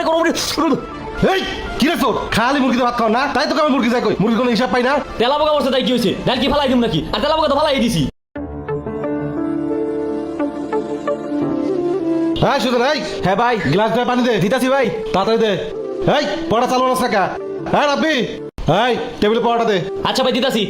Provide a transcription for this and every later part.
গরম রে। এই কি রে তোর খালি মুরগিতে ভাত খাও না তাই তো আমি মুরগি যাই কই মুরগি কোনো হিসাব পাই না তেলা পোকা বসে তাই কি হয়েছে ডাল কি ফালাই দিম নাকি আর তেলা পোকা তো ফালাই দিছি হ্যাঁ সুজন এই হ্যাঁ ভাই গ্লাস দিয়ে পানি দে দিতাছি ভাই। তাড়াতাড়ি দে এই পড়া চালু না সাকা হ্যাঁ রাব্বি এই টেবিলে পড়াটা দে আচ্ছা ভাই দিতাছি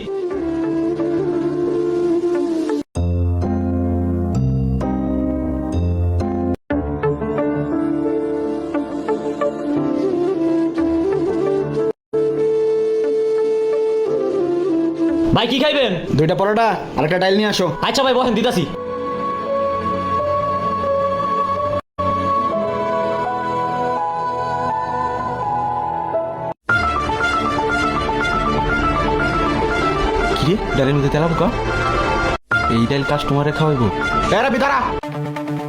ভাই কি খাইবেন 2টা পরোটা আর একটা ডাল নিয়ে আসো। আচ্ছা ভাই বসেন দিতাছি কি রে ডালের মধ্যে তেলা পোকা? এই ডাল কাস্টমারে খাওয়াইবো? এরা বিদারা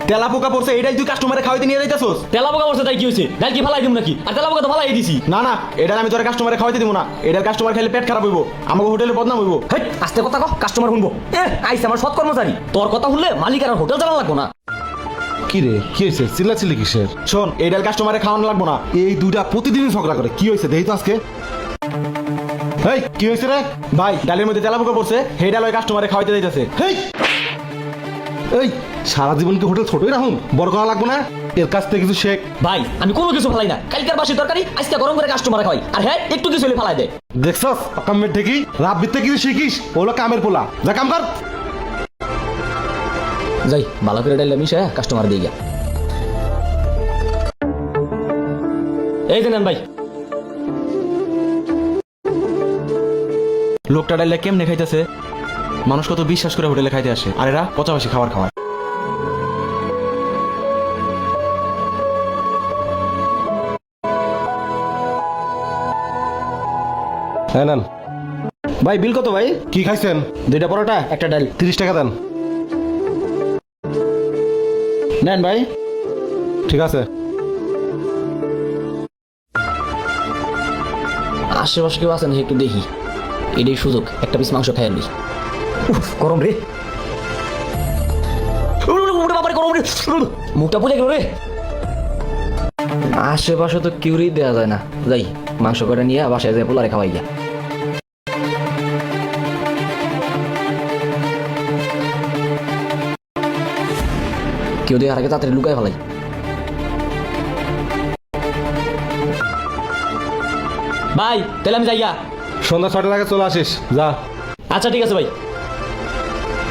তেলা পোকা পড়ছে এই ডাল তুই কাস্টমারে খাওয়াইতে নিয়ে যাইতাছস? তেলা পোকা বসে তাই কি হয়েছে ডাল কি ফালাই দিম নাকি আর তেলা পোকা তো ফালাই দিছি না না এটা আমি তোর কাস্টমারে খাওয়াইতে দিব না। এটা কাস্টমার খাইলে পেট খারাপ হইব, আমাকে হোটেলে বদনাম হইব। হেই আস্তে কথা কও কাস্টমার শুনবো আইছে আমার সৎ কর্মচারী তোর কথা শুনলে মালিক আর হোটেল চালান লাগবো না কি রে কি হয়েছে চিল্লাচিল্লি কিসের শোন এই ডাল কাস্টমারে খাওয়ানো লাগবো না। এই দুইটা প্রতিদিনই ঝগড়া করে কি হয়েছে দেখি তো আজকে এই কি হয়েছে রে ভাই ডালের মধ্যে তেলা পোকা পড়ছে সেই ডাল ওই কাস্টমারে খাওয়াইতে যাইতাছে। হেই এই সারা জীবন কি হোটেল ছোটই রাখুন বড় করা লাগবো না এর কাছ থেকে কিছু শেখ ভাই আমি কোনো কিছু ফালাই না কালকের বাসি তরকারি আজকে গরম করে কাস্টমার খাওয়াই আর হ্যাঁ একটু কিছু হলে ফালাই দেয় দেখছস কামের ঠিকই রাব্বিতে কিছু শিখিস ওগুলো কামের পোলা যা কাম কর যাই ভালো করে ডাইলে মিশে কাস্টমার দিয়ে গিয়া এই যে নেন ভাই লোকটা ডাইলে কেমনে খাইতেছে? মানুষ কত বিশ্বাস করে হোটেলে খাইতে আসে আর এরা পচাবাসি খাবার খাওয়ায়। হ্যাঁ নেন ভাই বিল কত ভাই? কি খাইছেন 2টা পরোটা একটা ডাল 30 টাকা দেন নেন ভাই। ঠিক আছে আশেপাশে কেউ আছে না একটু দেখি এটাই সুযোগ একটা পিস মাংস খাই আনবি গরম রে বাবারে গরম রে মুখটা পুড়ে গেল রে আশেপাশে তো কিউরি দেওয়া যায় না যাই মাংস করে নিয়ে বাসায় যাই পোলারে খাওয়াই গিয়া কেউ দেখার আগে তাড়াতাড়ি লুকায় ফেলাই ভাই তাহলে আমি যাইয়া সন্ধ্যা 6টার আগে চলে আসিস যা আচ্ছা ঠিক আছে ভাই